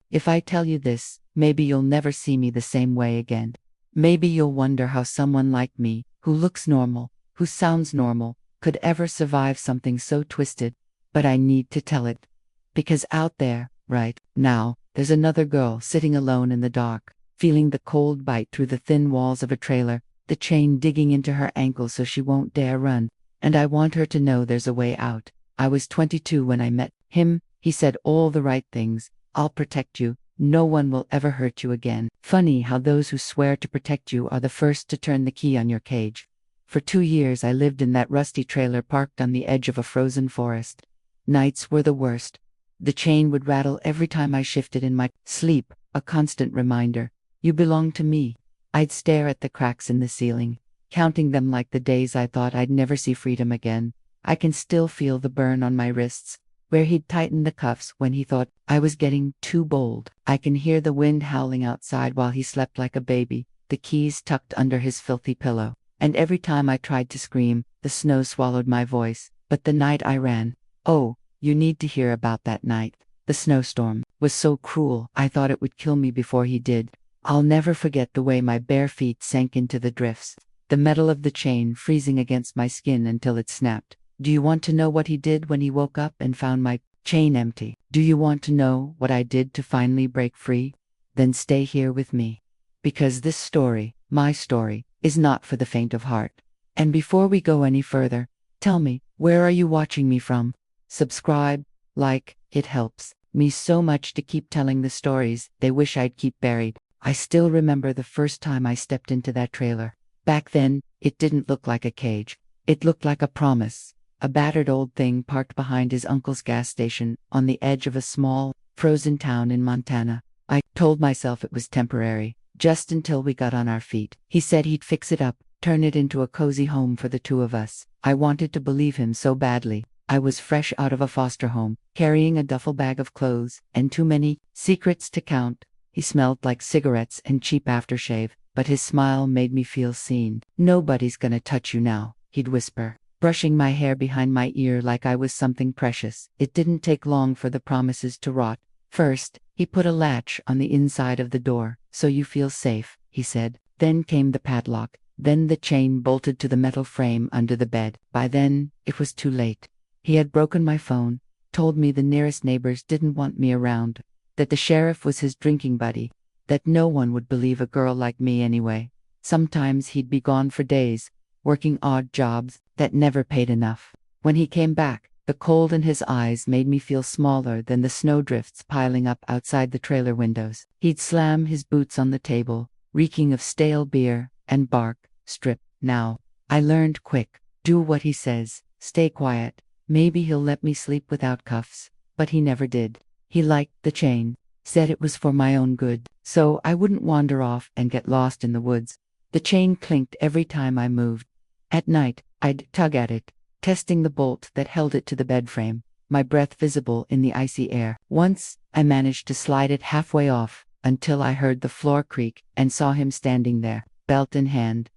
If I tell you this, maybe you'll never see me the same way again. Maybe you'll wonder how someone like me, who looks normal, who sounds normal, could ever survive something so twisted. But I need to tell it. Because out there, right now, there's another girl sitting alone in the dark, feeling the cold bite through the thin walls of a trailer, the chain digging into her ankle so she won't dare run. And I want her to know there's a way out. I was 22 when I met him. He said all the right things. I'll protect you. No one will ever hurt you again. Funny how those who swear to protect you are the first to turn the key on your cage. For 2 years I lived in that rusty trailer parked on the edge of a frozen forest. Nights were the worst. The chain would rattle every time I shifted in my sleep, a constant reminder. You belong to me. I'd stare at the cracks in the ceiling, counting them like the days I thought I'd never see freedom again. I can still feel the burn on my wrists, where he'd tighten the cuffs when he thought I was getting too bold. I can hear the wind howling outside while he slept like a baby, the keys tucked under his filthy pillow. And every time I tried to scream, the snow swallowed my voice. But the night I ran, oh, you need to hear about that night. The snowstorm was so cruel, I thought it would kill me before he did. I'll never forget the way my bare feet sank into the drifts, the metal of the chain freezing against my skin until it snapped. Do you want to know what he did when he woke up and found my chain empty? Do you want to know what I did to finally break free? Then stay here with me. Because this story, my story, is not for the faint of heart. And before we go any further, tell me, where are you watching me from? Subscribe, like, it helps me so much to keep telling the stories they wish I'd keep buried. I still remember the first time I stepped into that trailer. Back then, it didn't look like a cage. It looked like a promise. A battered old thing parked behind his uncle's gas station on the edge of a small, frozen town in Montana. I told myself it was temporary, just until we got on our feet. He said he'd fix it up, turn it into a cozy home for the two of us. I wanted to believe him so badly. I was fresh out of a foster home, carrying a duffel bag of clothes, and too many secrets to count. He smelled like cigarettes and cheap aftershave, but his smile made me feel seen. Nobody's gonna touch you now, he'd whisper, brushing my hair behind my ear like I was something precious. It didn't take long for the promises to rot. First, he put a latch on the inside of the door, so you feel safe, he said. Then came the padlock, then the chain bolted to the metal frame under the bed. By then, it was too late. He had broken my phone, told me the nearest neighbors didn't want me around, that the sheriff was his drinking buddy, that no one would believe a girl like me anyway. Sometimes he'd be gone for days, working odd jobs that never paid enough. When he came back, the cold in his eyes made me feel smaller than the snowdrifts piling up outside the trailer windows. He'd slam his boots on the table, reeking of stale beer and bark. Strip, now. I learned quick. Do what he says. Stay quiet. Maybe he'll let me sleep without cuffs. But he never did. He liked the chain, said it was for my own good, so I wouldn't wander off and get lost in the woods. The chain clinked every time I moved. At night, I'd tug at it, testing the bolt that held it to the bed frame, my breath visible in the icy air. Once, I managed to slide it halfway off, until I heard the floor creak and saw him standing there, belt in hand.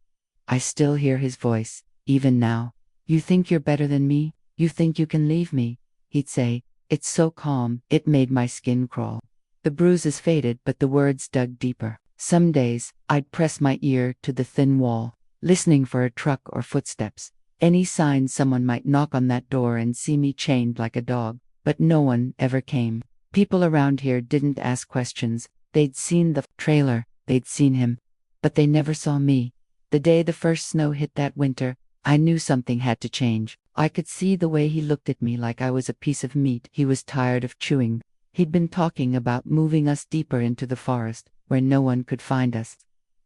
I still hear his voice, even now. You think you're better than me? You think you can leave me? He'd say. It's so calm, it made my skin crawl. The bruises faded, but the words dug deeper. Some days, I'd press my ear to the thin wall, listening for a truck or footsteps, any sign someone might knock on that door and see me chained like a dog. But no one ever came. People around here didn't ask questions. They'd seen the trailer, they'd seen him, but they never saw me. The day the first snow hit that winter, I knew something had to change. I could see the way he looked at me like I was a piece of meat he was tired of chewing. He'd been talking about moving us deeper into the forest, where no one could find us.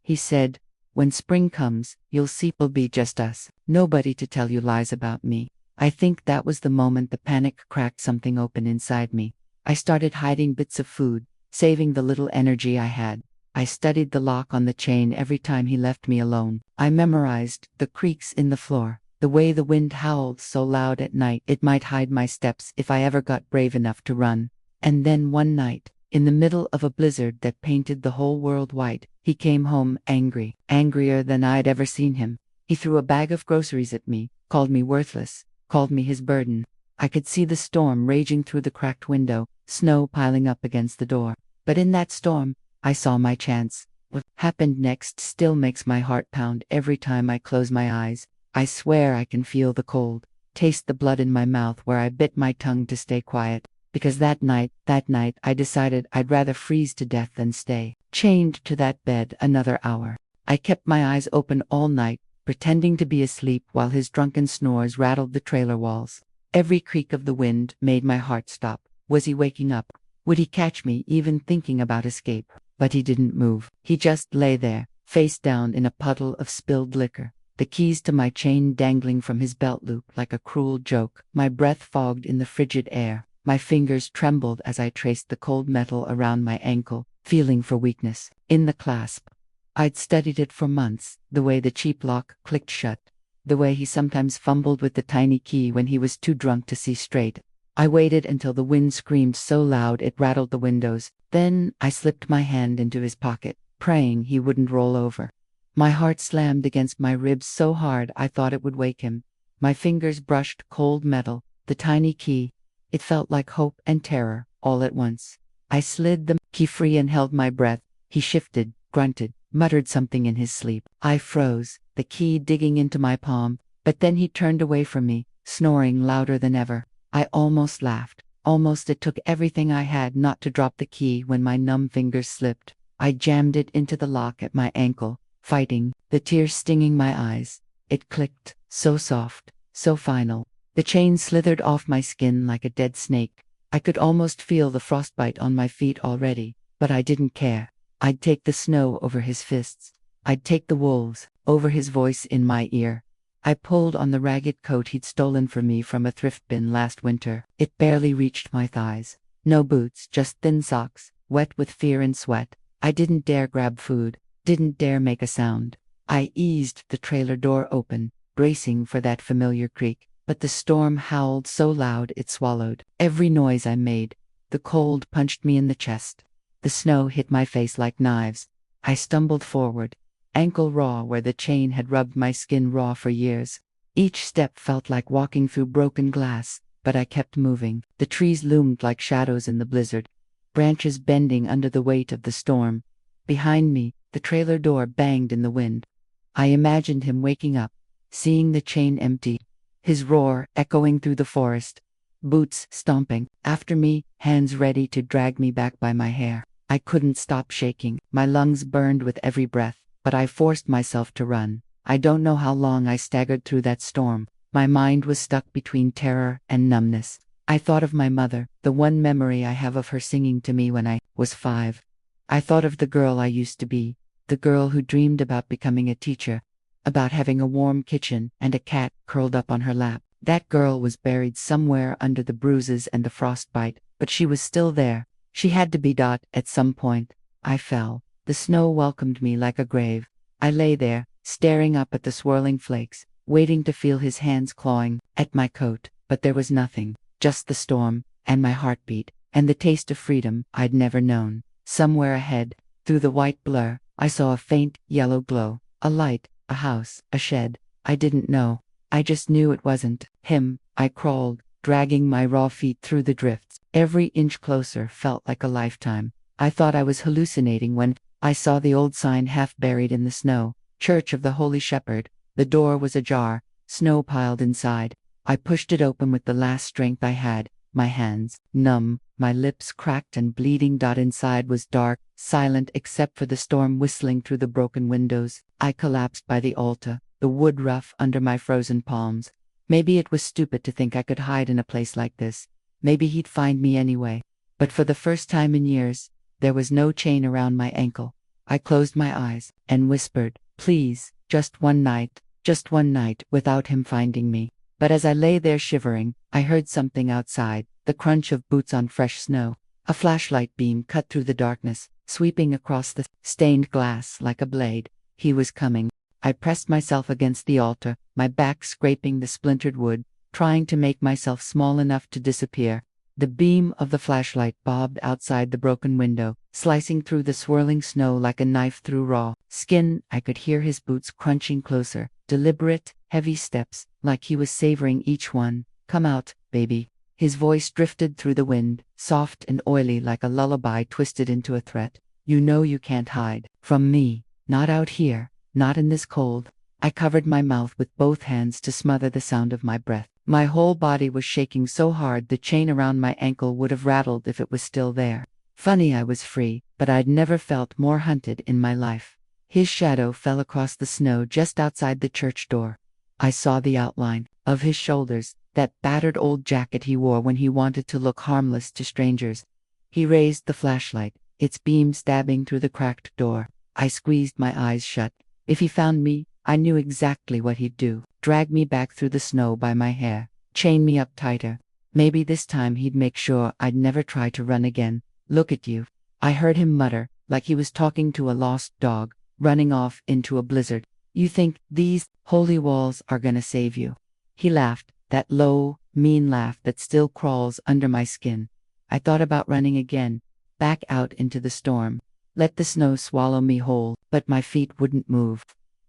He said, when spring comes, you'll see it'll be just us. Nobody to tell you lies about me. I think that was the moment the panic cracked something open inside me. I started hiding bits of food, saving the little energy I had. I studied the lock on the chain every time he left me alone. I memorized the creaks in the floor, the way the wind howled so loud at night it might hide my steps if I ever got brave enough to run. And then one night, in the middle of a blizzard that painted the whole world white, he came home angry, angrier than I'd ever seen him. He threw a bag of groceries at me, called me worthless, called me his burden. I could see the storm raging through the cracked window, snow piling up against the door. But in that storm, I saw my chance. What happened next still makes my heart pound every time I close my eyes. I swear I can feel the cold, taste the blood in my mouth where I bit my tongue to stay quiet. Because that night, I decided I'd rather freeze to death than stay chained to that bed another hour. I kept my eyes open all night, pretending to be asleep while his drunken snores rattled the trailer walls. Every creak of the wind made my heart stop. Was he waking up? Would he catch me even thinking about escape? But he didn't move. He just lay there, face down in a puddle of spilled liquor, the keys to my chain dangling from his belt loop like a cruel joke. My breath fogged in the frigid air. My fingers trembled as I traced the cold metal around my ankle, feeling for weakness in the clasp. I'd studied it for months, the way the cheap lock clicked shut, the way he sometimes fumbled with the tiny key when he was too drunk to see straight. I waited until the wind screamed so loud it rattled the windows. Then I slipped my hand into his pocket, praying he wouldn't roll over. My heart slammed against my ribs so hard I thought it would wake him. My fingers brushed cold metal, the tiny key. It felt like hope and terror, all at once. I slid the key free and held my breath. He shifted, grunted, muttered something in his sleep. I froze, the key digging into my palm, but then he turned away from me, snoring louder than ever. I almost laughed. Almost it took everything I had not to drop the key when my numb fingers slipped. I jammed it into the lock at my ankle, fighting, the tears stinging my eyes. It clicked, so soft, so final. The chain slithered off my skin like a dead snake. I could almost feel the frostbite on my feet already, but I didn't care. I'd take the snow over his fists. I'd take the wolves over his voice in my ear. I pulled on the ragged coat he'd stolen from me from a thrift bin last winter. It barely reached my thighs. No boots, just thin socks, wet with fear and sweat. I didn't dare grab food, didn't dare make a sound. I eased the trailer door open, bracing for that familiar creak. But the storm howled so loud it swallowed every noise I made. The cold punched me in the chest. The snow hit my face like knives. I stumbled forward, ankle raw where the chain had rubbed my skin raw for years. Each step felt like walking through broken glass, but I kept moving. The trees loomed like shadows in the blizzard, branches bending under the weight of the storm. Behind me, the trailer door banged in the wind. I imagined him waking up, seeing the chain empty. His roar echoing through the forest, boots stomping after me, hands ready to drag me back by my hair. I couldn't stop shaking. My lungs burned with every breath, but I forced myself to run. I don't know how long I staggered through that storm. My mind was stuck between terror and numbness. I thought of my mother, the one memory I have of her singing to me when I was 5. I thought of the girl I used to be, the girl who dreamed about becoming a teacher, about having a warm kitchen and a cat curled up on her lap. That girl was buried somewhere under the bruises and the frostbite, but she was still there. She had to be at some point. I fell. The snow welcomed me like a grave. I lay there, staring up at the swirling flakes, waiting to feel his hands clawing at my coat, but there was nothing, just the storm, and my heartbeat, and the taste of freedom I'd never known. Somewhere ahead, through the white blur, I saw a faint yellow glow, a light. A house, a shed. I didn't know. I just knew it wasn't him. I crawled, dragging my raw feet through the drifts. Every inch closer felt like a lifetime. I thought I was hallucinating when I saw the old sign half buried in the snow. Church of the Holy Shepherd. The door was ajar, snow piled inside. I pushed it open with the last strength I had. My hands, numb, my lips cracked and bleeding. Inside was dark, silent except for the storm whistling through the broken windows. I collapsed by the altar, the wood rough under my frozen palms. Maybe it was stupid to think I could hide in a place like this. Maybe he'd find me anyway. But for the first time in years, there was no chain around my ankle. I closed my eyes and whispered, please, just one night without him finding me. But as I lay there shivering, I heard something outside, the crunch of boots on fresh snow. A flashlight beam cut through the darkness, sweeping across the stained glass like a blade. He was coming. I pressed myself against the altar, my back scraping the splintered wood, trying to make myself small enough to disappear. The beam of the flashlight bobbed outside the broken window, slicing through the swirling snow like a knife through raw skin. I could hear his boots crunching closer, deliberate, heavy steps, like he was savoring each one. Come out, baby. His voice drifted through the wind, soft and oily like a lullaby twisted into a threat. You know you can't hide from me. Not out here. Not in this cold. I covered my mouth with both hands to smother the sound of my breath. My whole body was shaking so hard the chain around my ankle would have rattled if it was still there. Funny I was free, but I'd never felt more hunted in my life. His shadow fell across the snow just outside the church door. I saw the outline of his shoulders, that battered old jacket he wore when he wanted to look harmless to strangers. He raised the flashlight, its beam stabbing through the cracked door. I squeezed my eyes shut. If he found me, I knew exactly what he'd do. Drag me back through the snow by my hair. Chain me up tighter. Maybe this time he'd make sure I'd never try to run again. Look at you. I heard him mutter, like he was talking to a lost dog, running off into a blizzard. You think these holy walls are gonna save you? He laughed, that low, mean laugh that still crawls under my skin. I thought about running again, back out into the storm. Let the snow swallow me whole, but my feet wouldn't move.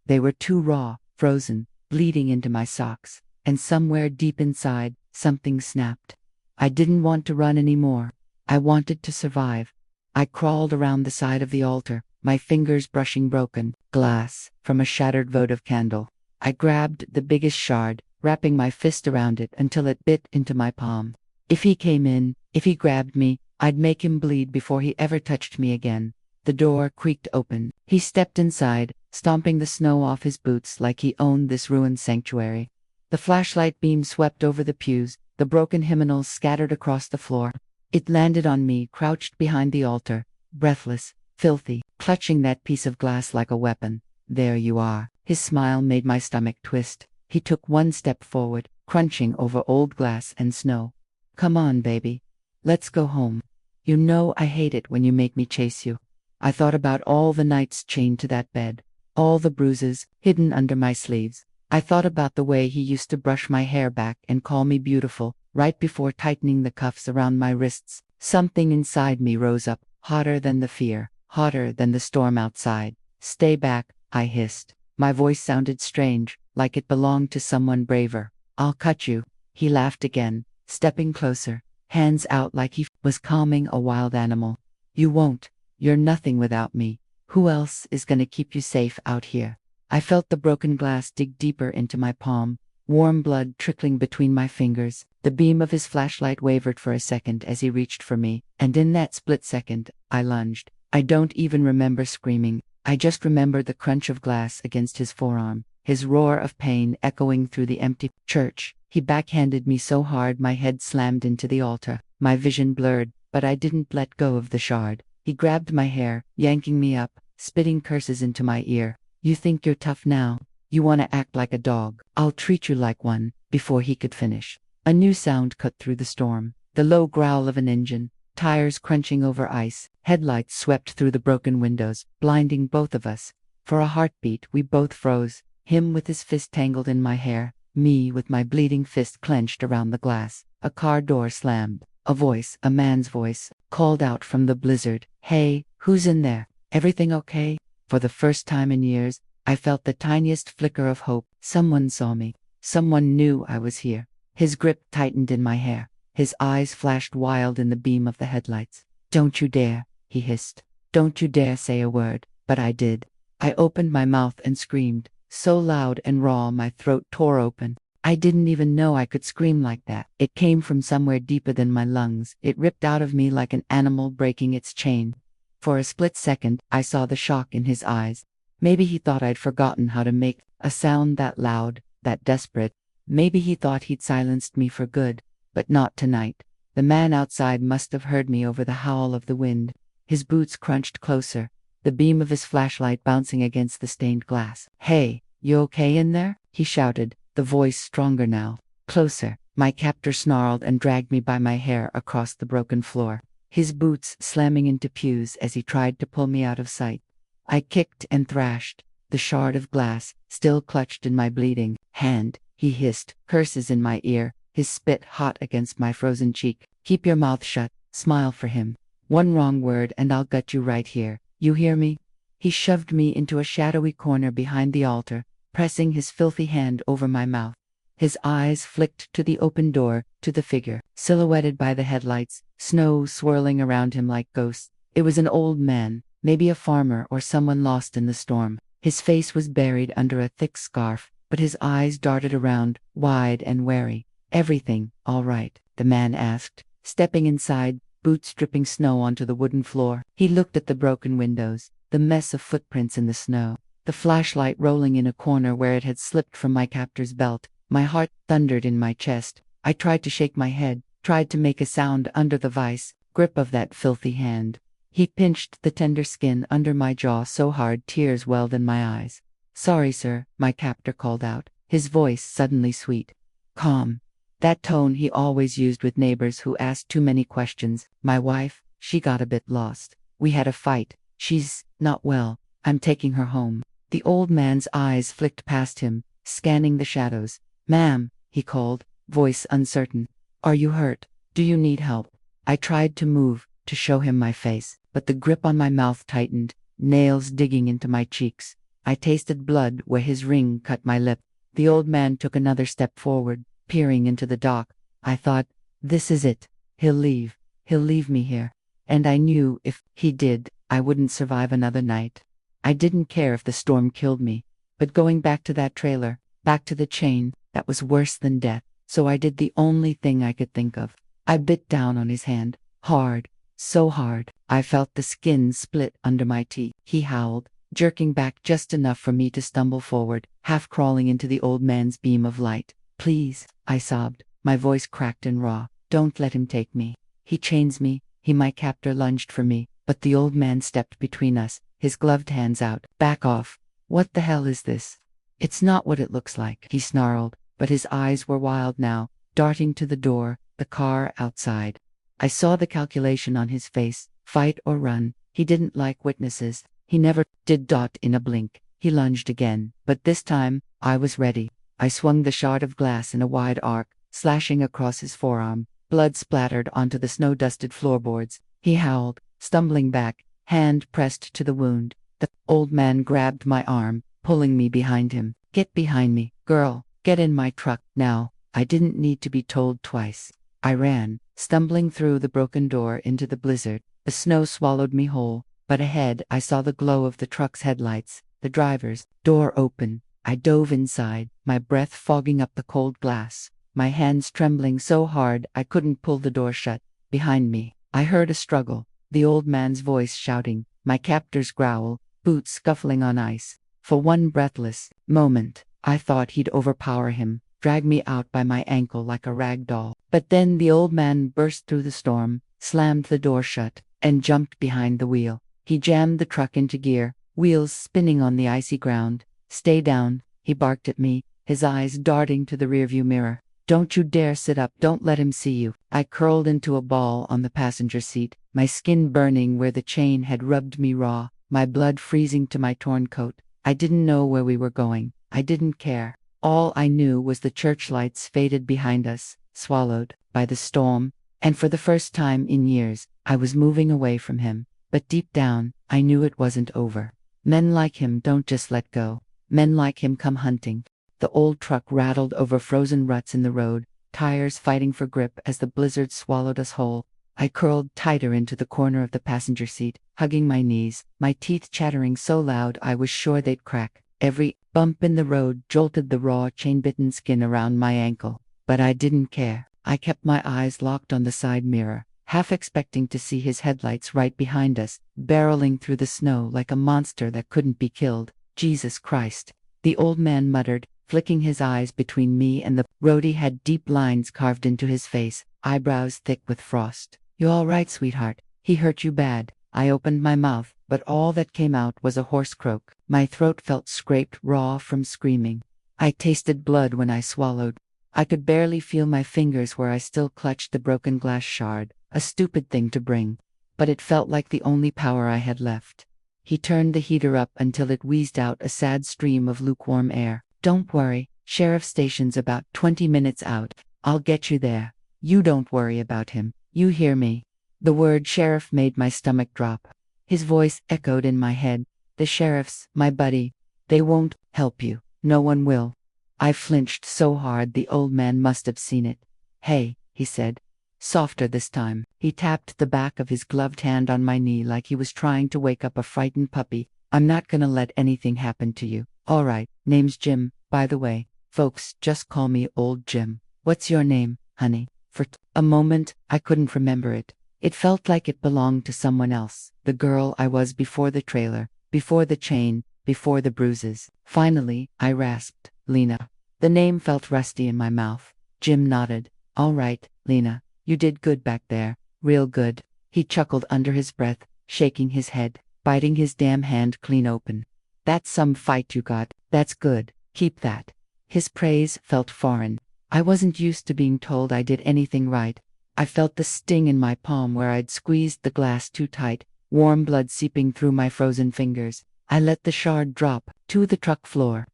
They were too raw, frozen, bleeding into my socks, and somewhere deep inside, something snapped. I didn't want to run anymore. I wanted to survive. I crawled around the side of the altar, my fingers brushing broken glass from a shattered votive candle. I grabbed the biggest shard, wrapping my fist around it until it bit into my palm. If he came in, if he grabbed me, I'd make him bleed before he ever touched me again. The door creaked open. He stepped inside, stomping the snow off his boots like he owned this ruined sanctuary. The flashlight beam swept over the pews, the broken hymnals scattered across the floor. It landed on me, crouched behind the altar, breathless, filthy, clutching that piece of glass like a weapon. There you are. His smile made my stomach twist. He took one step forward, crunching over old glass and snow. Come on, baby. Let's go home. You know I hate it when you make me chase you. I thought about all the nights chained to that bed, all the bruises hidden under my sleeves. I thought about the way he used to brush my hair back and call me beautiful, right before tightening the cuffs around my wrists. Something inside me rose up, hotter than the fear, hotter than the storm outside. Stay back, I hissed. My voice sounded strange, like it belonged to someone braver. I'll cut you. He laughed again, stepping closer, hands out like he was calming a wild animal. You won't. You're nothing without me. Who else is gonna keep you safe out here? I felt the broken glass dig deeper into my palm, warm blood trickling between my fingers. The beam of his flashlight wavered for a second as he reached for me, and in that split second, I lunged. I don't even remember screaming. I just remember the crunch of glass against his forearm, his roar of pain echoing through the empty church. He backhanded me so hard my head slammed into the altar. My vision blurred, but I didn't let go of the shard. He grabbed my hair, yanking me up, spitting curses into my ear. You think you're tough now? You want to act like a dog? I'll treat you like one. Before he could finish, a new sound cut through the storm. The low growl of an engine, tires crunching over ice, headlights swept through the broken windows, blinding both of us. For a heartbeat, we both froze, him with his fist tangled in my hair, me with my bleeding fist clenched around the glass. A car door slammed. A voice, a man's voice, called out from the blizzard. Hey, who's in there? Everything okay? For the first time in years, I felt the tiniest flicker of hope. Someone saw me. Someone knew I was here. His grip tightened in my hair. His eyes flashed wild in the beam of the headlights. Don't you dare, he hissed. Don't you dare say a word. But I did. I opened my mouth and screamed, so loud and raw my throat tore open. I didn't even know I could scream like that. It came from somewhere deeper than my lungs. It ripped out of me like an animal breaking its chain. For a split second, I saw the shock in his eyes. Maybe he thought I'd forgotten how to make a sound that loud, that desperate. Maybe he thought he'd silenced me for good. But not tonight. The man outside must have heard me over the howl of the wind. His boots crunched closer, the beam of his flashlight bouncing against the stained glass. Hey, you okay in there? He shouted, the voice stronger now. Closer. My captor snarled and dragged me by my hair across the broken floor, his boots slamming into pews as he tried to pull me out of sight. I kicked and thrashed, the shard of glass still clutched in my bleeding hand. He hissed, curses in my ear, his spit hot against my frozen cheek. Keep your mouth shut, smile for him. One wrong word and I'll gut you right here. You hear me? He shoved me into a shadowy corner behind the altar, pressing his filthy hand over my mouth. His eyes flicked to the open door, to the figure, silhouetted by the headlights, snow swirling around him like ghosts. It was an old man, maybe a farmer or someone lost in the storm. His face was buried under a thick scarf, but his eyes darted around, wide and wary. "Everything all right?" the man asked, stepping inside, boots dripping snow onto the wooden floor. He looked at the broken windows, the mess of footprints in the snow, the flashlight rolling in a corner where it had slipped from my captor's belt. My heart thundered in my chest. I tried to shake my head, tried to make a sound under the vice grip of that filthy hand. He pinched the tender skin under my jaw so hard tears welled in my eyes. "Sorry, sir," my captor called out, his voice suddenly sweet. Calm. That tone he always used with neighbors who asked too many questions. "My wife, she got a bit lost. We had a fight. She's not well. I'm taking her home." The old man's eyes flicked past him, scanning the shadows. "Ma'am," he called, voice uncertain. "Are you hurt? Do you need help?" I tried to move, to show him my face, but the grip on my mouth tightened, nails digging into my cheeks. I tasted blood where his ring cut my lip. The old man took another step forward, peering into the dock. I thought, this is it. He'll leave. He'll leave me here. And I knew if he did, I wouldn't survive another night. I didn't care if the storm killed me, but going back to that trailer, back to the chain, that was worse than death. So I did the only thing I could think of. I bit down on his hand, hard, so hard. I felt the skin split under my teeth. He howled, jerking back just enough for me to stumble forward, half crawling into the old man's beam of light. "Please," I sobbed, my voice cracked and raw. "Don't let him take me. He chains me." My captor lunged for me, but the old man stepped between us, his gloved hands out. "Back off. What the hell is this?" "It's not what it looks like," he snarled, but his eyes were wild now, darting to the door, the car outside. I saw the calculation on his face, fight or run. He didn't like witnesses. He never did. In a blink, he lunged again, but this time, I was ready. I swung the shard of glass in a wide arc, slashing across his forearm. Blood splattered onto the snow-dusted floorboards. He howled, stumbling back, hand pressed to the wound. The old man grabbed my arm, pulling me behind him. "Get behind me, girl. Get in my truck, now." I didn't need to be told twice. I ran, stumbling through the broken door into the blizzard. The snow swallowed me whole, but ahead I saw the glow of the truck's headlights, the driver's door open. I dove inside, my breath fogging up the cold glass, my hands trembling so hard I couldn't pull the door shut. Behind me, I heard a struggle, the old man's voice shouting, my captor's growl, boots scuffling on ice. For one breathless moment, I thought he'd overpower him, drag me out by my ankle like a rag doll. But then the old man burst through the storm, slammed the door shut, and jumped behind the wheel. He jammed the truck into gear, wheels spinning on the icy ground. "Stay down," he barked at me, his eyes darting to the rearview mirror. "Don't you dare sit up, don't let him see you." I curled into a ball on the passenger seat, my skin burning where the chain had rubbed me raw, my blood freezing to my torn coat. I didn't know where we were going. I didn't care. All I knew was the church lights faded behind us, swallowed by the storm, and for the first time in years, I was moving away from him. But deep down, I knew it wasn't over. Men like him don't just let go. Men like him come hunting. The old truck rattled over frozen ruts in the road, tires fighting for grip as the blizzard swallowed us whole. I curled tighter into the corner of the passenger seat, hugging my knees, my teeth chattering so loud I was sure they'd crack. Every bump in the road jolted the raw, chain-bitten skin around my ankle. But I didn't care. I kept my eyes locked on the side mirror, half expecting to see his headlights right behind us, barreling through the snow like a monster that couldn't be killed. "Jesus Christ," the old man muttered, flicking his eyes between me and the road. He had deep lines carved into his face, eyebrows thick with frost. "You all right, sweetheart? He hurt you bad?" I opened my mouth, but all that came out was a hoarse croak. My throat felt scraped raw from screaming. I tasted blood when I swallowed. I could barely feel my fingers where I still clutched the broken glass shard, a stupid thing to bring. But it felt like the only power I had left. He turned the heater up until it wheezed out a sad stream of lukewarm air. "Don't worry, sheriff station's about 20 minutes out. I'll get you there. You don't worry about him. You hear me?" The word sheriff made my stomach drop. His voice echoed in my head. "The sheriff's my buddy. They won't help you. No one will." I flinched so hard the old man must have seen it. "Hey," he said. Softer this time. He tapped the back of his gloved hand on my knee like he was trying to wake up a frightened puppy. "I'm not gonna let anything happen to you. All right, name's Jim, by the way. Folks just call me Old Jim. What's your name, honey?" For a moment, I couldn't remember it. It felt like it belonged to someone else. The girl I was before the trailer, before the chain, before the bruises. Finally, I rasped, "Lena." The name felt rusty in my mouth. Jim nodded. "All right, Lena. You did good back there. Real good." He chuckled under his breath, shaking his head, biting his damn hand clean open. "That's some fight you got. That's good. Keep that." His praise felt foreign. I wasn't used to being told I did anything right. I felt the sting in my palm where I'd squeezed the glass too tight, warm blood seeping through my frozen fingers. I let the shard drop to the truck floor.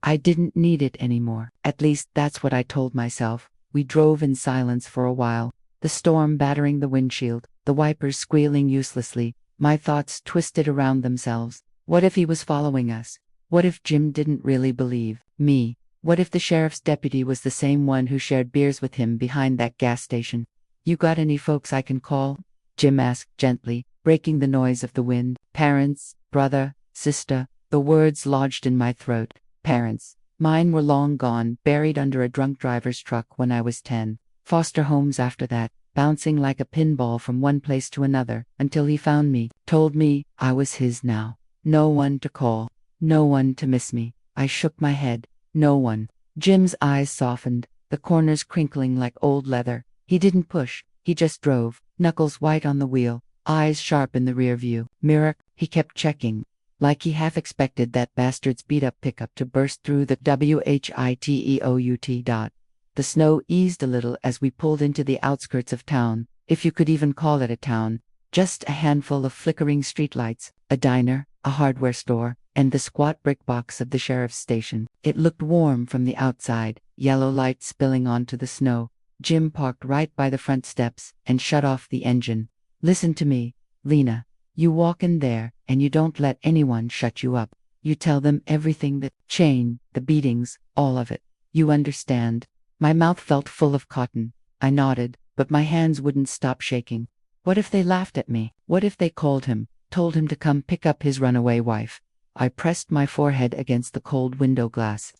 I didn't need it anymore. At least that's what I told myself. We drove in silence for a while, the storm battering the windshield, the wipers squealing uselessly. My thoughts twisted around themselves. What if he was following us? What if Jim didn't really believe me? What if the sheriff's deputy was the same one who shared beers with him behind that gas station? "You got any folks I can call?" Jim asked gently, breaking the noise of the wind. "Parents, brother, sister." The words lodged in my throat. Parents. Mine were long gone, buried under a drunk driver's truck when I was 10. Foster homes after that, bouncing like a pinball from one place to another, until he found me, told me I was his now. No one to call. No one to miss me. I shook my head. No one. Jim's eyes softened, the corners crinkling like old leather. He didn't push. He just drove, knuckles white on the wheel, eyes sharp in the rear view mirror. He kept checking, like he half expected that bastard's beat-up pickup to burst through the WHITEOUT. The snow eased a little as we pulled into the outskirts of town, if you could even call it a town. Just a handful of flickering streetlights, a diner, a hardware store, and the squat brick box of the sheriff's station. It looked warm from the outside, yellow light spilling onto the snow. Jim parked right by the front steps and shut off the engine. "Listen to me, Lena. You walk in there, and you don't let anyone shut you up. You tell them everything, the chain, the beatings, all of it. You understand?" My mouth felt full of cotton. I nodded, but my hands wouldn't stop shaking. What if they laughed at me? What if they called him, told him to come pick up his runaway wife? I pressed my forehead against the cold window glass.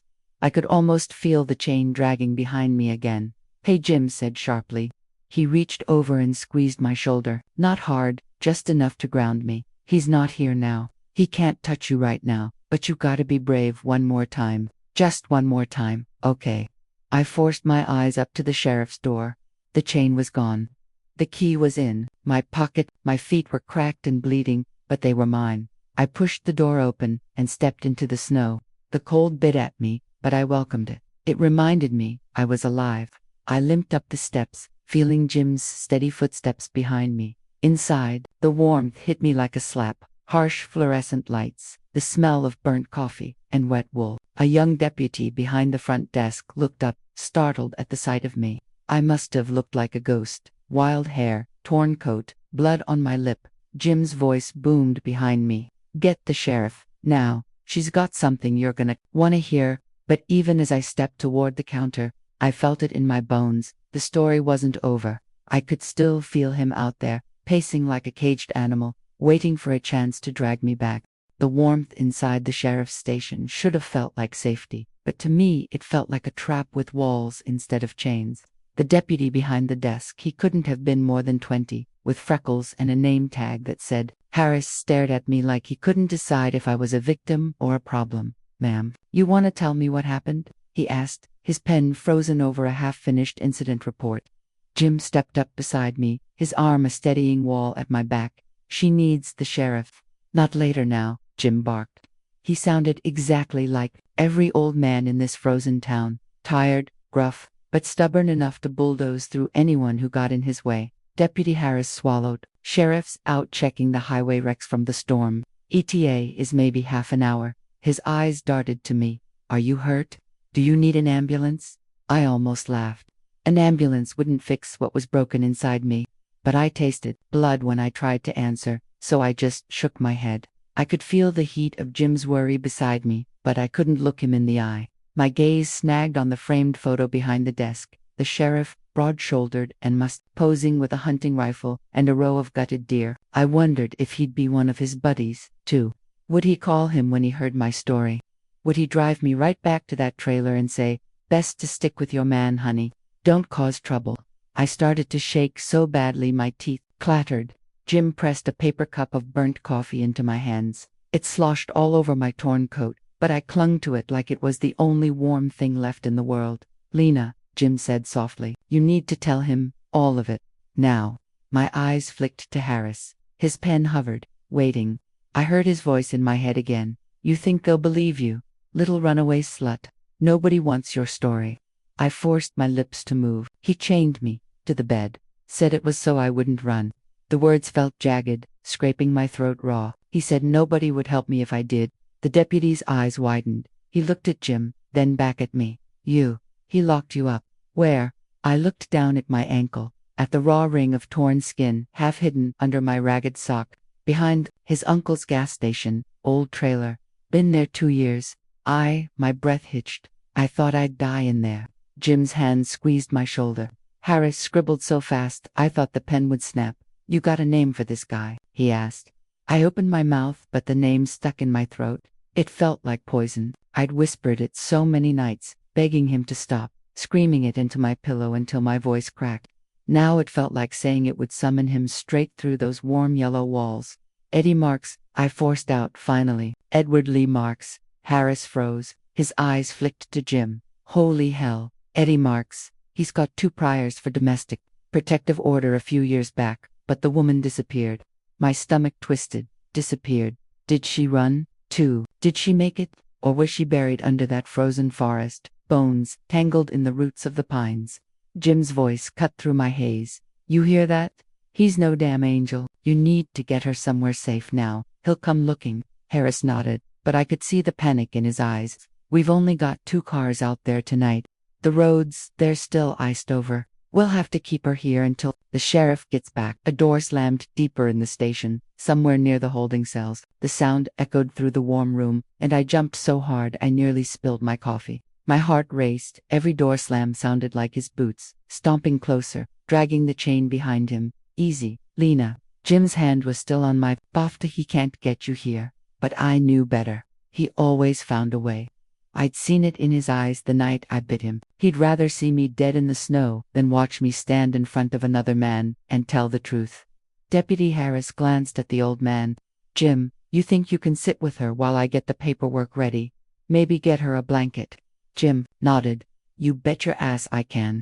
I could almost feel the chain dragging behind me again. "Hey," Jim said sharply. He reached over and squeezed my shoulder. Not hard, just enough to ground me. "He's not here now. He can't touch you right now, but you gotta be brave one more time. Just one more time, okay?" I forced my eyes up to the sheriff's door. The chain was gone. The key was in my pocket. My feet were cracked and bleeding, but they were mine. I pushed the door open and stepped into the snow. The cold bit at me, but I welcomed it. It reminded me I was alive. I limped up the steps, feeling Jim's steady footsteps behind me. Inside, the warmth hit me like a slap. Harsh fluorescent lights, the smell of burnt coffee, and wet wool. A young deputy behind the front desk looked up, startled at the sight of me. I must have looked like a ghost. Wild hair, torn coat, blood on my lip. Jim's voice boomed behind me. "Get the sheriff, now. She's got something you're gonna wanna hear." But even as I stepped toward the counter, I felt it in my bones. The story wasn't over. I could still feel him out there, pacing like a caged animal, waiting for a chance to drag me back. The warmth inside the sheriff's station should have felt like safety, but to me it felt like a trap with walls instead of chains. The deputy behind the desk, he couldn't have been more than 20, with freckles and a name tag that said Harris, stared at me like he couldn't decide if I was a victim or a problem. "Ma'am, you want to tell me what happened?" he asked, his pen frozen over a half-finished incident report. Jim stepped up beside me, his arm a steadying wall at my back. "She needs the sheriff." "Not later now," Jim barked. He sounded exactly like every old man in this frozen town, tired, gruff, but stubborn enough to bulldoze through anyone who got in his way. Deputy Harris swallowed. "Sheriff's out checking the highway wrecks from the storm. ETA is maybe half an hour." His eyes darted to me. "Are you hurt? Do you need an ambulance?" I almost laughed. An ambulance wouldn't fix what was broken inside me. But I tasted blood when I tried to answer, so I just shook my head. I could feel the heat of Jim's worry beside me, but I couldn't look him in the eye. My gaze snagged on the framed photo behind the desk. The sheriff, broad-shouldered and posing with a hunting rifle and a row of gutted deer. I wondered if he'd be one of his buddies, too. Would he call him when he heard my story? Would he drive me right back to that trailer and say, "Best to stick with your man, honey. Don't cause trouble"? I started to shake so badly my teeth clattered. Jim pressed a paper cup of burnt coffee into my hands. It sloshed all over my torn coat, but I clung to it like it was the only warm thing left in the world. "Lena," Jim said softly, "you need to tell him all of it. Now." My eyes flicked to Harris. His pen hovered, waiting. I heard his voice in my head again. "You think they'll believe you? Little runaway slut. Nobody wants your story." I forced my lips to move. "He chained me to the bed. Said it was so I wouldn't run." The words felt jagged, scraping my throat raw. "He said nobody would help me if I did." The deputy's eyes widened. He looked at Jim, then back at me. He locked you up. Where?" I looked down at my ankle, at the raw ring of torn skin half hidden under my ragged sock. Behind his uncle's gas station, old trailer. Been there 2 years. My breath hitched. I thought I'd die in there. Jim's hand squeezed my shoulder. Harris scribbled so fast I thought the pen would snap. "You got a name for this guy?" he asked. I opened my mouth, but the name stuck in my throat. It felt like poison. I'd whispered it so many nights, begging him to stop, screaming it into my pillow until my voice cracked. Now it felt like saying it would summon him straight through those warm yellow walls. "Eddie Marks," I forced out finally. "Edward Lee Marks." Harris froze. His eyes flicked to Jim. "Holy hell. Eddie Marks. He's got 2 priors for domestic protective order a few years back, but the woman disappeared." My stomach twisted. Disappeared. Did she run, too? Did she make it? Or was she buried under that frozen forest, bones tangled in the roots of the pines? Jim's voice cut through my haze. "You hear that? He's no damn angel. You need to get her somewhere safe now. He'll come looking." Harris nodded, but I could see the panic in his eyes. "We've only got 2 cars out there tonight. The roads, they're still iced over. We'll have to keep her here until the sheriff gets back." A door slammed deeper in the station, somewhere near the holding cells. The sound echoed through the warm room, and I jumped so hard I nearly spilled my coffee. My heart raced. Every door slam sounded like his boots, stomping closer, dragging the chain behind him. "Easy, Lena." Jim's hand was still on my "Bafta, he can't get you here." But I knew better. He always found a way. I'd seen it in his eyes the night I bit him. He'd rather see me dead in the snow than watch me stand in front of another man and tell the truth. Deputy Harris glanced at the old man. "Jim, you think you can sit with her while I get the paperwork ready? Maybe get her a blanket?" Jim nodded. "You bet your ass I can."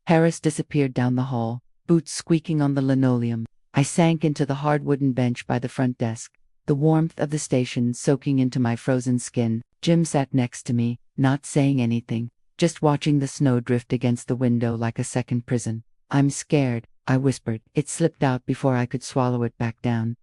Harris disappeared down the hall, boots squeaking on the linoleum. I sank into the hard wooden bench by the front desk, the warmth of the station soaking into my frozen skin. Jim sat next to me, not saying anything, just watching the snow drift against the window like a second prison. "I'm scared," I whispered. It slipped out before I could swallow it back down.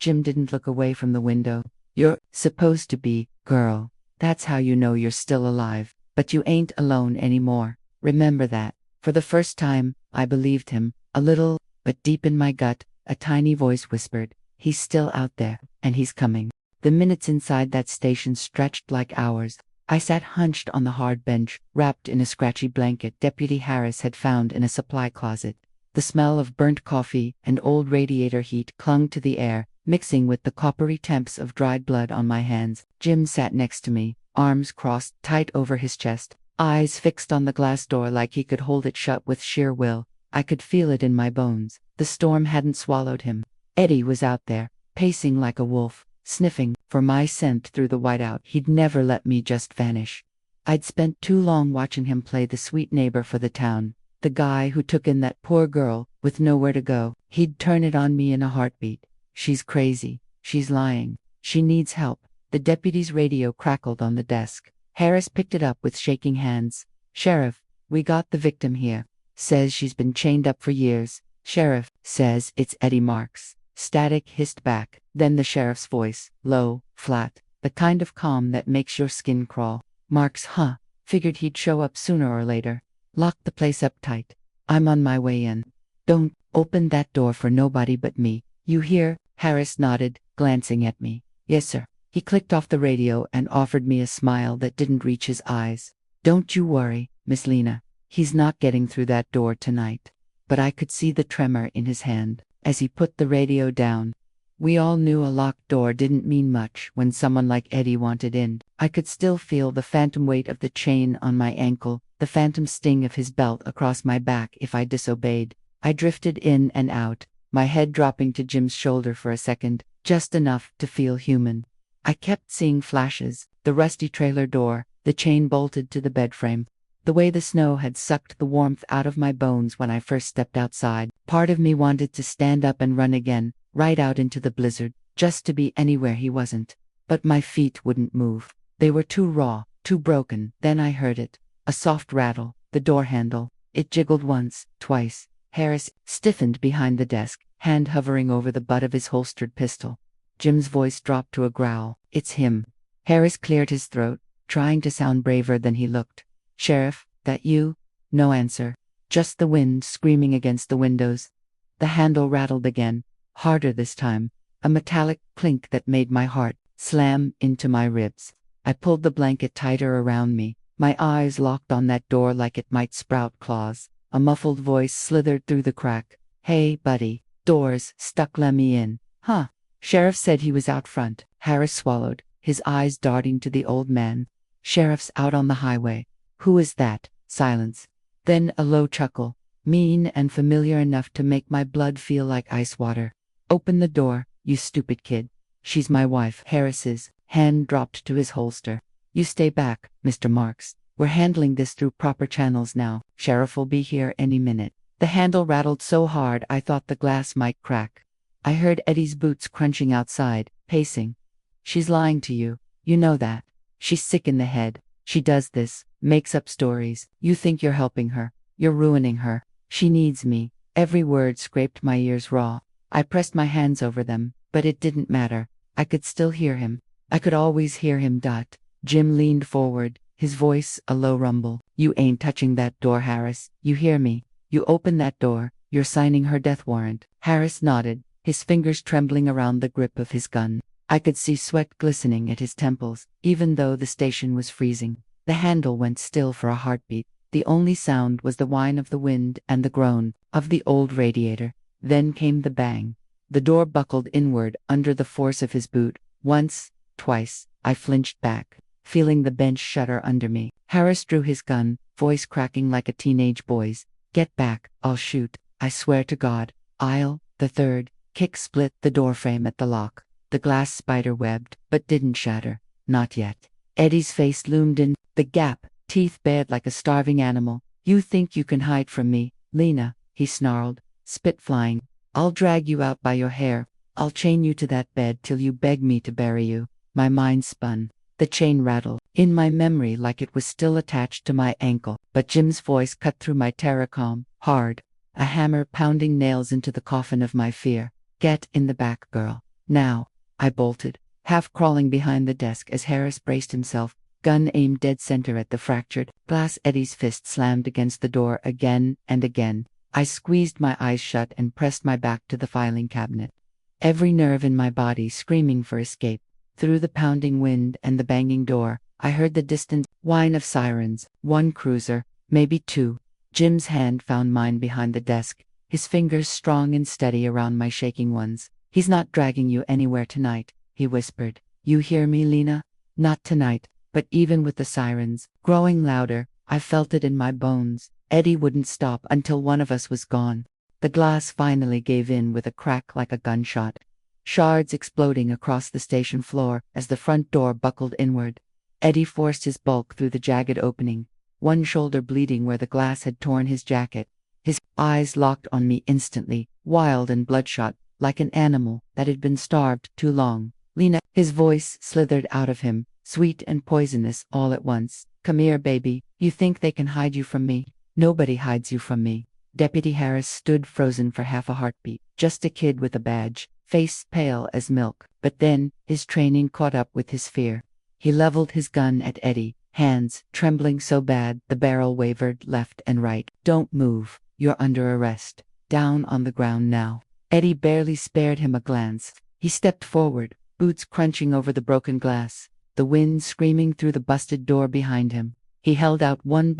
Jim didn't look away from the window. "You're supposed to be, girl. That's how you know you're still alive. But you ain't alone anymore. Remember that." For the first time, I believed him, a little, but deep in my gut, a tiny voice whispered, "He's still out there, and he's coming." The minutes inside that station stretched like hours. I sat hunched on the hard bench, wrapped in a scratchy blanket Deputy Harris had found in a supply closet. The smell of burnt coffee and old radiator heat clung to the air, mixing with the coppery temps of dried blood on my hands. Jim sat next to me, arms crossed tight over his chest, eyes fixed on the glass door like he could hold it shut with sheer will. I could feel it in my bones. The storm hadn't swallowed him. Eddie was out there, pacing like a wolf, sniffing for my scent through the whiteout. He'd never let me just vanish. I'd spent too long watching him play the sweet neighbor for the town, the guy who took in that poor girl with nowhere to go. He'd turn it on me in a heartbeat. "She's crazy. She's lying. She needs help." The deputy's radio crackled on the desk. Harris picked it up with shaking hands. "Sheriff, we got the victim here. Says she's been chained up for years." "Sheriff, says it's Eddie Marks." Static hissed back, then the sheriff's voice, low, flat, the kind of calm that makes your skin crawl. "Marks, huh? Figured he'd show up sooner or later. Lock the place up tight. I'm on my way in. Don't open that door for nobody but me. You hear?" Harris nodded, glancing at me. "Yes, sir." He clicked off the radio and offered me a smile that didn't reach his eyes. Don't you worry, Miss Lena. He's not getting through that door tonight. But I could see the tremor in his hand as he put the radio down. We all knew a locked door didn't mean much when someone like Eddie wanted in. I could still feel the phantom weight of the chain on my ankle, the phantom sting of his belt across my back if I disobeyed. I drifted in and out, my head dropping to Jim's shoulder for a second, just enough to feel human. I kept seeing flashes, the rusty trailer door, the chain bolted to the bed frame. The way the snow had sucked the warmth out of my bones when I first stepped outside. Part of me wanted to stand up and run again, right out into the blizzard, just to be anywhere he wasn't. But my feet wouldn't move. They were too raw, too broken. Then I heard it. A soft rattle, the door handle. It jiggled once, twice. Harris stiffened behind the desk, hand hovering over the butt of his holstered pistol. Jim's voice dropped to a growl. It's him. Harris cleared his throat, trying to sound braver than he looked. Sheriff, that you? No answer. Just the wind screaming against the windows. The handle rattled again, harder this time, a metallic clink that made my heart slam into my ribs. I pulled the blanket tighter around me, my eyes locked on that door like it might sprout claws. A muffled voice slithered through the crack. Hey, buddy, doors stuck, let me in. Huh. Sheriff said he was out front. Harris swallowed, his eyes darting to the old man. Sheriff's out on the highway. Who is that? Silence. Then a low chuckle, mean and familiar enough to make my blood feel like ice water. Open the door, you stupid kid. She's my wife. Harris's hand dropped to his holster. You stay back, Mr. Marks. We're handling this through proper channels now. Sheriff will be here any minute. The handle rattled so hard I thought the glass might crack. I heard Eddie's boots crunching outside, pacing. She's lying to you. You know that. She's sick in the head. She does this, makes up stories. You think you're helping her. You're ruining her. She needs me. Every word scraped my ears raw. I pressed my hands over them, but it didn't matter. I could still hear him. I could always hear him. Jim leaned forward, his voice a low rumble. You ain't touching that door, Harris. You hear me? You open that door, you're signing her death warrant. Harris nodded, his fingers trembling around the grip of his gun. I could see sweat glistening at his temples, even though the station was freezing. The handle went still for a heartbeat. The only sound was the whine of the wind and the groan of the old radiator. Then came the bang. The door buckled inward under the force of his boot. Once, twice, I flinched back, feeling the bench shudder under me. Harris drew his gun, voice cracking like a teenage boy's. Get back, I'll shoot. I swear to God. The third kick split the doorframe at the lock. The glass spider webbed, but didn't shatter. Not yet. Eddie's face loomed in the gap, teeth bared like a starving animal. You think you can hide from me, Lena? He snarled, spit flying. I'll drag you out by your hair. I'll chain you to that bed till you beg me to bury you. My mind spun. The chain rattled in my memory like it was still attached to my ankle, but Jim's voice cut through my terror calm, hard, a hammer pounding nails into the coffin of my fear. Get in the back, girl. Now. I bolted, half crawling behind the desk as Harris braced himself, gun aimed dead center at the fractured glass. Eddie's fist slammed against the door again and again. I squeezed my eyes shut and pressed my back to the filing cabinet. Every nerve in my body screaming for escape. Through the pounding wind and the banging door, I heard the distant whine of sirens. One cruiser, maybe two. Jim's hand found mine behind the desk, his fingers strong and steady around my shaking ones. He's not dragging you anywhere tonight, he whispered. You hear me, Lena? Not tonight. But even with the sirens growing louder, I felt it in my bones. Eddie wouldn't stop until one of us was gone. The glass finally gave in with a crack like a gunshot. Shards exploding across the station floor as the front door buckled inward. Eddie forced his bulk through the jagged opening, one shoulder bleeding where the glass had torn his jacket. His eyes locked on me instantly, wild and bloodshot, like an animal that had been starved too long. Lena, his voice slithered out of him, sweet and poisonous all at once. Come here, baby. You think they can hide you from me? Nobody hides you from me. Deputy Harris stood frozen for half a heartbeat, just a kid with a badge, face pale as milk. But then, his training caught up with his fear. He leveled his gun at Eddie, hands trembling so bad the barrel wavered left and right. Don't move. You're under arrest. Down on the ground now. Eddie barely spared him a glance. He stepped forward, boots crunching over the broken glass, the wind screaming through the busted door behind him. He held out one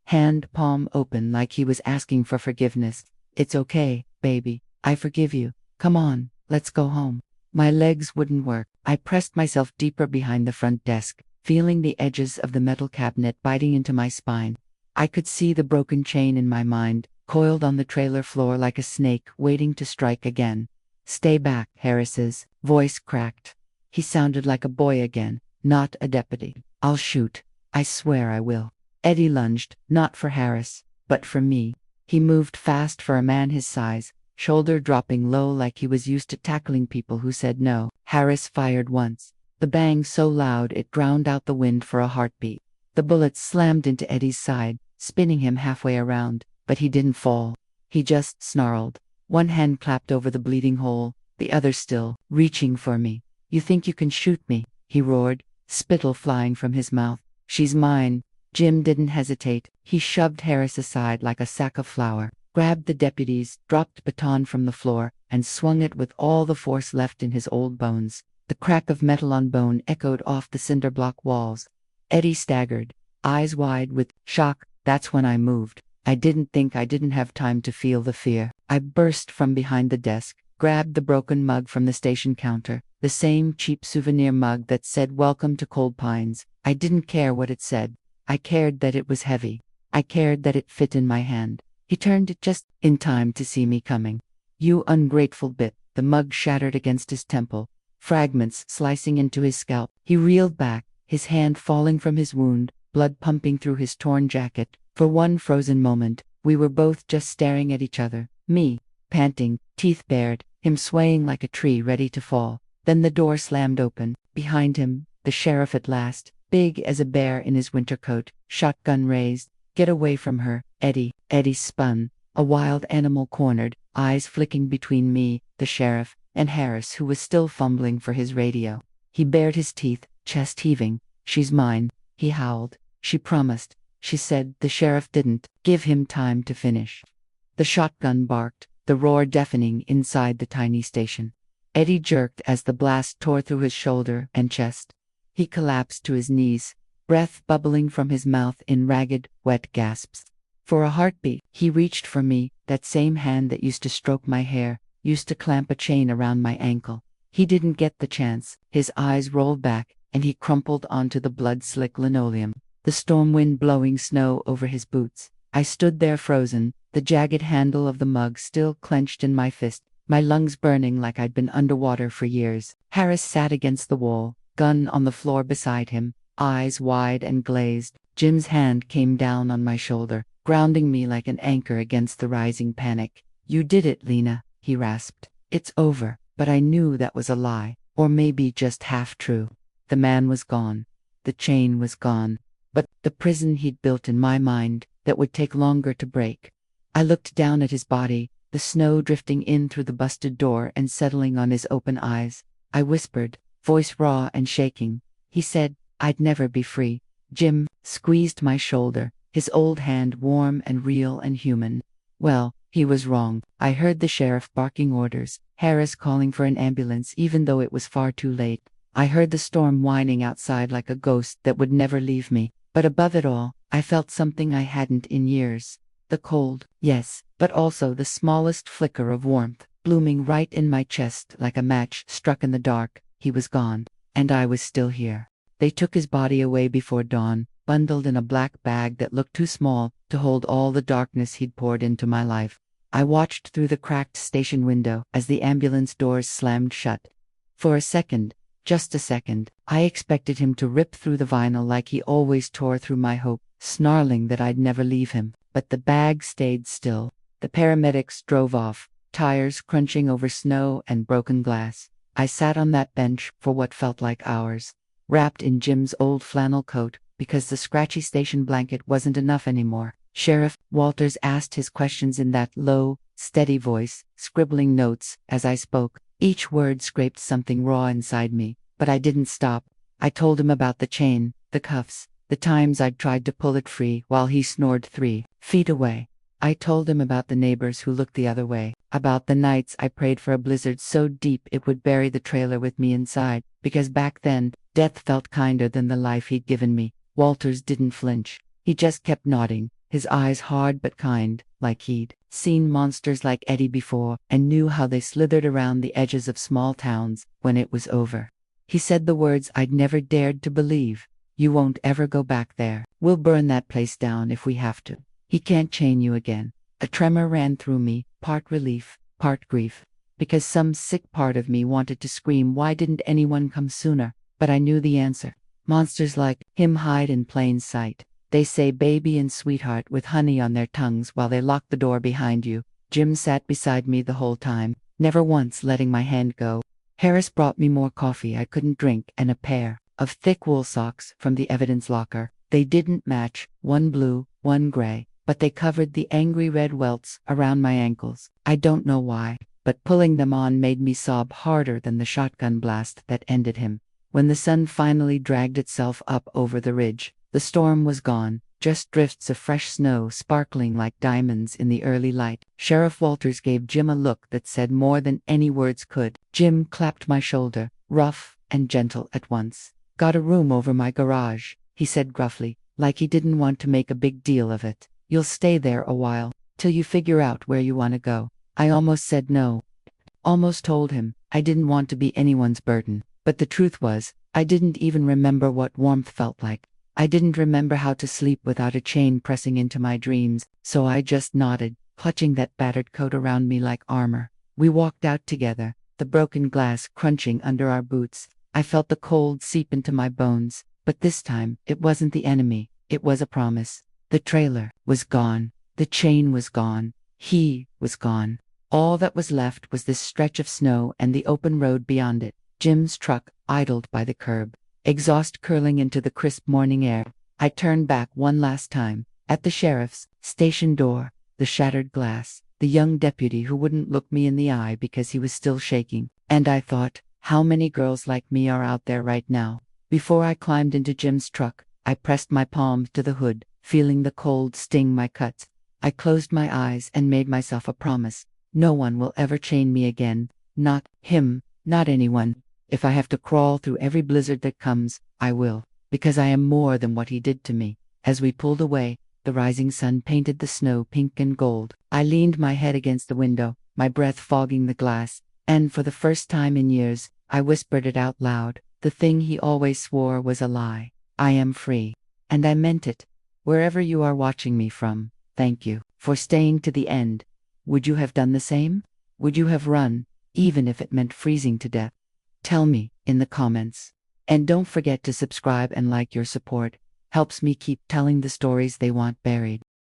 hand, palm open like he was asking for forgiveness. "It's okay, baby. I forgive you. Come on, let's go home." My legs wouldn't work. I pressed myself deeper behind the front desk, feeling the edges of the metal cabinet biting into my spine. I could see the broken chain in my mind, coiled on the trailer floor like a snake waiting to strike again. "Stay back," Harris's voice cracked. He sounded like a boy again, not a deputy. "I'll shoot. I swear I will." Eddie lunged, not for Harris, but for me. He moved fast for a man his size, shoulder dropping low like he was used to tackling people who said no. Harris fired once. The bang so loud it drowned out the wind for a heartbeat. The bullet slammed into Eddie's side, spinning him halfway around, but he didn't fall. He just snarled. One hand clapped over the bleeding hole, the other still, reaching for me. "You think you can shoot me?" he roared, spittle flying from his mouth. "She's mine." Jim didn't hesitate. He shoved Harris aside like a sack of flour, grabbed the deputy's dropped baton from the floor, and swung it with all the force left in his old bones. The crack of metal on bone echoed off the cinder block walls. Eddie staggered, eyes wide with shock. That's when I moved. I didn't think I didn't have time to feel the fear. I burst from behind the desk, grabbed the broken mug from the station counter, the same cheap souvenir mug that said "Welcome to Cold Pines." I didn't care what it said. I cared that it was heavy. I cared that it fit in my hand. He turned it just in time to see me coming. "You ungrateful bit." The mug shattered against his temple, fragments slicing into his scalp. He reeled back, his hand falling from his wound, blood pumping through his torn jacket. For one frozen moment, we were both just staring at each other. Me, panting, teeth bared, him swaying like a tree ready to fall. Then the door slammed open. Behind him, the sheriff at last, big as a bear in his winter coat, shotgun raised. "Get away from her, Eddie." Eddie spun, a wild animal cornered, eyes flicking between me, the sheriff, and Harris, who was still fumbling for his radio. He bared his teeth, chest heaving. "She's mine," he howled. "She promised." She said. The sheriff didn't give him time to finish. The shotgun barked, the roar deafening inside the tiny station. Eddie jerked as the blast tore through his shoulder and chest. He collapsed to his knees, breath bubbling from his mouth in ragged, wet gasps. For a heartbeat, he reached for me, that same hand that used to stroke my hair, used to clamp a chain around my ankle. He didn't get the chance. His eyes rolled back, and he crumpled onto the blood-slick linoleum, the storm wind blowing snow over his boots. I stood there frozen, the jagged handle of the mug still clenched in my fist, my lungs burning like I'd been underwater for years. Harris sat against the wall, gun on the floor beside him, eyes wide and glazed. Jim's hand came down on my shoulder, grounding me like an anchor against the rising panic. "You did it, Lena," he rasped. "It's over." But I knew that was a lie, or maybe just half true. The man was gone. The chain was gone. But the prison he'd built in my mind, that would take longer to break. I looked down at his body, the snow drifting in through the busted door and settling on his open eyes. I whispered, voice raw and shaking. He said, "I'd never be free." Jim squeezed my shoulder, his old hand warm and real and human. Well, he was wrong. I heard the sheriff barking orders, Harris calling for an ambulance even though it was far too late. I heard the storm whining outside like a ghost that would never leave me. But above it all, I felt something I hadn't in years. The cold, yes, but also the smallest flicker of warmth, blooming right in my chest like a match struck in the dark. He was gone, and I was still here. They took his body away before dawn, bundled in a black bag that looked too small to hold all the darkness he'd poured into my life. I watched through the cracked station window as the ambulance doors slammed shut. For a second, just a second, I expected him to rip through the vinyl like he always tore through my hope, snarling that I'd never leave him. But the bag stayed still. The paramedics drove off, tires crunching over snow and broken glass. I sat on that bench for what felt like hours, wrapped in Jim's old flannel coat, because the scratchy station blanket wasn't enough anymore. Sheriff Walters asked his questions in that low, steady voice, scribbling notes as I spoke. Each word scraped something raw inside me, but I didn't stop. I told him about the chain, the cuffs, the times I'd tried to pull it free while he snored 3 feet away. I told him about the neighbors who looked the other way, about the nights I prayed for a blizzard so deep it would bury the trailer with me inside, because back then, death felt kinder than the life he'd given me. Walters didn't flinch. He just kept nodding, his eyes hard but kind, like he'd seen monsters like Eddie before and knew how they slithered around the edges of small towns when it was over. He said the words I'd never dared to believe. You won't ever go back there. We'll burn that place down if we have to. He can't chain you again. A tremor ran through me, part relief, part grief, because some sick part of me wanted to scream, why didn't anyone come sooner? But I knew the answer. Monsters like him hide in plain sight. They say baby and sweetheart with honey on their tongues while they lock the door behind you. Jim sat beside me the whole time, never once letting my hand go. Harris brought me more coffee I couldn't drink and a pair of thick wool socks from the evidence locker. They didn't match, one blue, one gray, but they covered the angry red welts around my ankles. I don't know why, but pulling them on made me sob harder than the shotgun blast that ended him. When the sun finally dragged itself up over the ridge, the storm was gone, just drifts of fresh snow sparkling like diamonds in the early light. Sheriff Walters gave Jim a look that said more than any words could. Jim clapped my shoulder, rough and gentle at once. Got a room over my garage, he said gruffly, like he didn't want to make a big deal of it. You'll stay there a while, till you figure out where you want to go. I almost said no. Almost told him I didn't want to be anyone's burden. But the truth was, I didn't even remember what warmth felt like. I didn't remember how to sleep without a chain pressing into my dreams, so I just nodded, clutching that battered coat around me like armor. We walked out together, the broken glass crunching under our boots. I felt the cold seep into my bones, but this time, it wasn't the enemy, it was a promise. The trailer was gone, the chain was gone, he was gone. All that was left was this stretch of snow and the open road beyond it. Jim's truck idled by the curb, exhaust curling into the crisp morning air. I turned back one last time, at the sheriff's station door, the shattered glass, the young deputy who wouldn't look me in the eye because he was still shaking. And I thought, how many girls like me are out there right now? Before I climbed into Jim's truck, I pressed my palm to the hood, feeling the cold sting my cuts. I closed my eyes and made myself a promise. No one will ever chain me again. Not him, not anyone. If I have to crawl through every blizzard that comes, I will, because I am more than what he did to me. As we pulled away, the rising sun painted the snow pink and gold. I leaned my head against the window, my breath fogging the glass, and for the first time in years, I whispered it out loud. The thing he always swore was a lie. I am free. And I meant it. Wherever you are watching me from, thank you for staying to the end. Would you have done the same? Would you have run, even if it meant freezing to death? Tell me in the comments. And don't forget to subscribe and like. Your support helps me keep telling the stories they want buried.